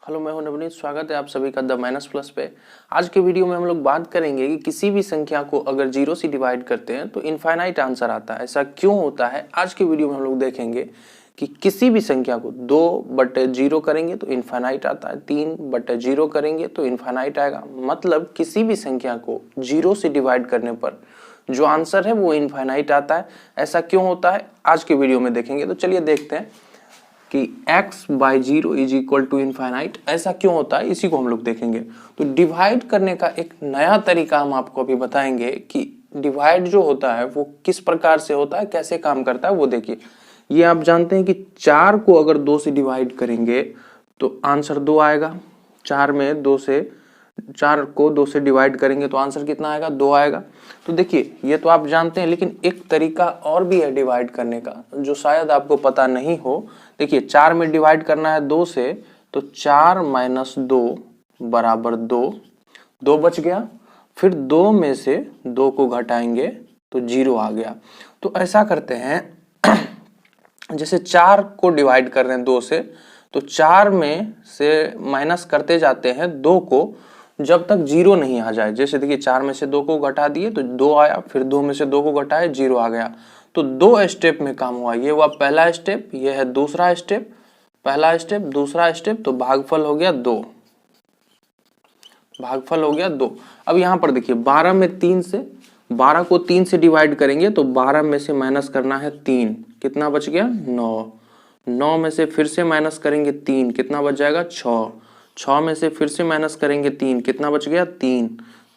Hello, मैं हूं नवनीत। स्वागत है आप सभी का द माइनस प्लस पे। आज के वीडियो में हम लोग बात करेंगे कि किसी भी संख्या को अगर जीरो से डिवाइड करते हैं तो इनफाइनाइट आंसर आता है। ऐसा क्यों होता है, आज के वीडियो में हम लोग देखेंगे कि किसी भी संख्या को 2/0 करेंगे तो इनफाइनाइट आता है, 3/0 करेंगे तो इनफाइनाइट आएगा। मतलब किसी भी संख्या को जीरो से डिवाइड करने पर जो आंसर है वो इनफाइनाइट आता है। ऐसा क्यों होता है, आज के वीडियो में देखेंगे। तो चलिए देखते हैं कि x/0 is equal to infinite. ऐसा क्यों होता है, इसी को हम लोग देखेंगे। तो डिवाइड करने का एक नया तरीका हम आपको अभी बताएंगे कि डिवाइड जो होता है वो किस प्रकार से होता है, कैसे काम करता है, वो देखिए। ये आप जानते हैं कि 4 को अगर 2 से डिवाइड करेंगे तो आंसर 2 आएगा। 4 को 2 से डिवाइड करेंगे तो आंसर कितना आएगा, 2 आएगा। तो देखिए, ये तो आप जानते हैं, लेकिन एक तरीका और भी है डिवाइड करने का जो शायद आपको पता नहीं हो। देखिए, 4 में डिवाइड करना है 2 से, तो 4 - 2 बराबर 2। 2 बच गया, फिर 2 में से 2 को घटाएंगे तो 0 आ गया। तो ऐसा करते हैं, जैसे 4 को डिवाइड कर रहे हैं 2 से, तो 4 में से माइनस करते जाते हैं 2 को जब तक 0 नहीं आ जाए। जैसे देखिए, 4 में से 2 को घटा दिए तो 2 आया, फिर 2 में से 2 को घटाए 0 आ गया। तो 2 स्टेप में काम हुआ। ये हुआ पहला स्टेप, ये है दूसरा स्टेप। पहला स्टेप, दूसरा स्टेप, तो भागफल हो गया 2। भागफल हो गया 2। अब यहां पर देखिए, 12 को 3 से डिवाइड करेंगे तो 12 में से माइनस करना है 3, कितना बच गया, 9। 9 में से फिर से माइनस करेंगे 3, कितना बच जाएगा, 6। 6 में से फिर से माइनस करेंगे 3, कितना बच गया, 3।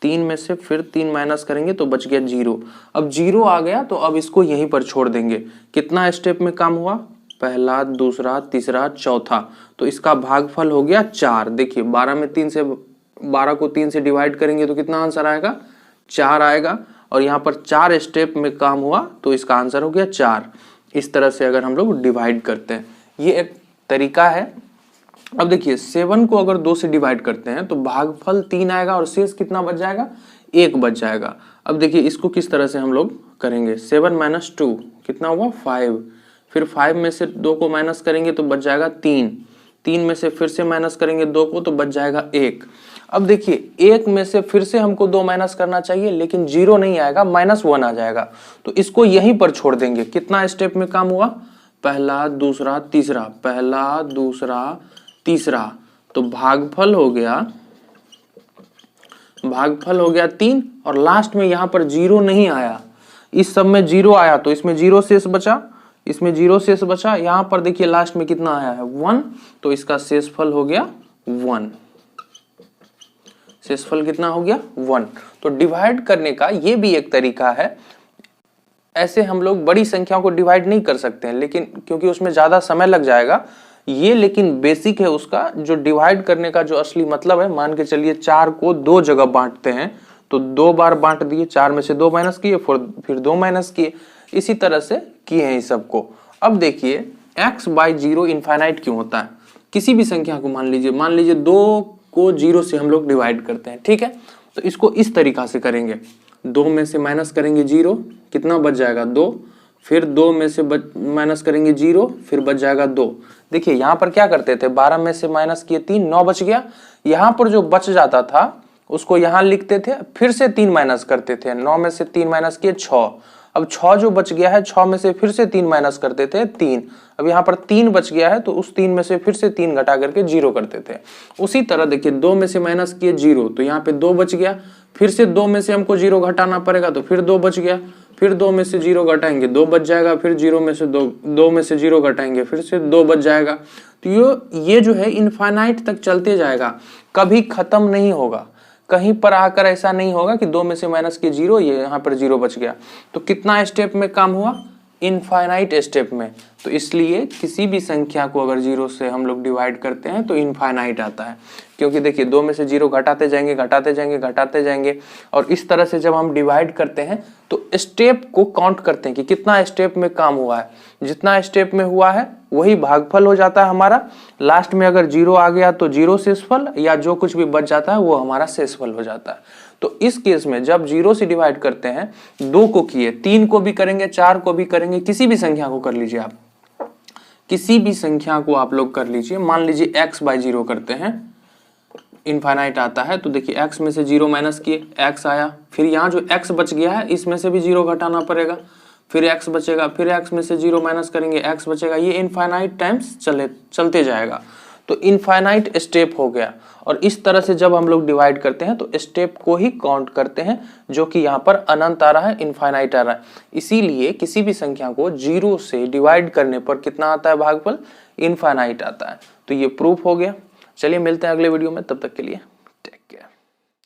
3 में से फिर 3 माइनस करेंगे तो बच गया 0। अब 0 आ गया तो अब इसको यहीं पर छोड़ देंगे। कितना स्टेप में काम हुआ, पहला, दूसरा, तीसरा, चौथा। तो इसका भागफल हो गया 4। देखिए, 12 को 3 से डिवाइड करेंगे तो कितना आंसर आएगा, 4 आएगा। और यहाँ पर 4 स्टेप में काम हुआ तो इसका आंसर हो गया 4। इस तरह से अगर हम लोग डिवाइड करते हैं, ये एक तरीका है। अब देखिए, 7 को अगर 2 से डिवाइड करते हैं तो भागफल 3 आएगा और शेष कितना बच जाएगा, 1 बच जाएगा। अब देखिए, इसको किस तरह से हम लोग करेंगे। 7 - 2 कितना हुआ, 5। फिर 5 में से 2 को माइनस करेंगे तो बच जाएगा 3। 3 में से फिर से माइनस करेंगे 2 को तो बच जाएगा 1। अब देखिए, 1 में से फिर से हमको 2 माइनस करना चाहिए, लेकिन 0 नहीं आएगा, -1 आ जाएगा। तो इसको यहीं पर छोड़ देंगे। कितना स्टेप में काम हुआ, पहला, दूसरा, तीसरा, पहला, दूसरा, तीसरा। तो भागफल हो गया 3। और लास्ट में यहां पर 0 नहीं आया, इस सब में 0 आया तो इसमें 0 शेष बचा, इसमें 0 शेष बचा। यहां पर देखिए, लास्ट में कितना आया है, 1। तो इसका शेषफल हो गया 1। शेषफल कितना हो गया, 1। तो डिवाइड करने का ये भी एक तरीका है। ऐसे हम लोग बड़ी संख्या को डिवाइड नहीं कर सकते हैं, लेकिन क्योंकि उसमें ज्यादा समय लग जाएगा ये, लेकिन बेसिक है उसका। जो डिवाइड करने का जो असली मतलब है, मान के चलिए 4 को 2 जगह बांटते हैं तो 2 बार बांट दिए, 4 में से 2 माइनस किए, फिर 2 माइनस किए, इसी तरह से किए हैं इस सबको। अब देखिए, x/0 इनफाइनाइट क्यों होता है। किसी भी संख्या को मान लीजिए 2 को 0 से हम लोग डिवाइड करते हैं, ठीक है। तो इसको इस तरीका से करेंगे, 2 में से माइनस करेंगे 0, कितना बच जाएगा, 2। फिर 2 में से माइनस करेंगे 0, फिर बच जाएगा 2। देखिए, यहां पर क्या करते थे, 12 में से माइनस किए 3, 9 बच गया। यहां पर जो बच जाता था उसको यहां लिखते थे, फिर से 3 माइनस करते थे। 9 में से 3 माइनस किए 6। अब 6 जो बच गया है, 6 में से फिर से 3 माइनस करते थे, 3। अब यहाँ पर 3 बच गया है तो उस 3 में से फिर से 3 घटा करके 0 करते थे। उसी तरह देखिए, 2 में से माइनस किए 0, तो यहाँ पे 2 बच गया। फिर से 2 में से हमको 0 घटाना पड़ेगा तो फिर 2 बच गया। फिर 2 में से 0 घटाएंगे 2 बच जाएगा। फिर 0 में से 2 में से 0 घटाएंगे फिर से 2 बच जाएगा। तो ये जो है इनफाइनाइट तक चलते जाएगा, कभी खत्म नहीं होगा। कहीं पर आकर ऐसा नहीं होगा कि 2 में से माइनस के 0, ये यहाँ पर 0 बच गया। तो कितना स्टेप में काम हुआ, इनफाइनाइट स्टेप में। तो इसलिए किसी भी संख्या को अगर 0 से हम लोग डिवाइड करते हैं तो इनफाइनाइट आता है। क्योंकि देखिए, 2 में से 0 घटाते जाएंगे और इस तरह से जब हम डिवाइड करते हैं तो स्टेप को काउंट करते हैं कि कितना स्टेप में काम हुआ है। जितना स्टेप में हुआ है वही भागफल हो जाता है हमारा। लास्ट में अगर 0 आ गया तो 0 शेषफल, या जो कुछ भी बच जाता है वो हमारा शेषफल हो जाता है। तो इस केस में जब 0 से डिवाइड करते हैं, 2 को किए, 3 को भी करेंगे, 4 को भी करेंगे, किसी भी संख्या को कर लीजिए आप, किसी भी संख्या को आप लोग कर लीजिए, मान लीजिए x/0 करते हैं, इनफाइनाइट आता है तो देखिए x में से 0 माइनस किए x आया, फिर यहाँ जो x बच गया है इसमें से भी 0 घटाना पड़ेगा, फिर x बचेगा, फिर x में से 0 माइनस करेंगे x बचेगा, ये इनफाइनाइट टाइम्स चलते जाएगा। तो इनफाइनाइट स्टेप हो गया। और इस तरह से जब हम लोग डिवाइड करते हैं तो स्टेप को ही काउंट करते हैं, जो कि यहाँ पर अनंत आ रहा है, इनफाइनाइट आ रहा है। इसीलिए किसी भी संख्या को 0 से डिवाइड करने पर कितना आता है भागफल, इनफाइनाइट आता है। तो ये प्रूफ हो गया। चलिए मिलते हैं अगले वीडियो में, तब तक के लिए।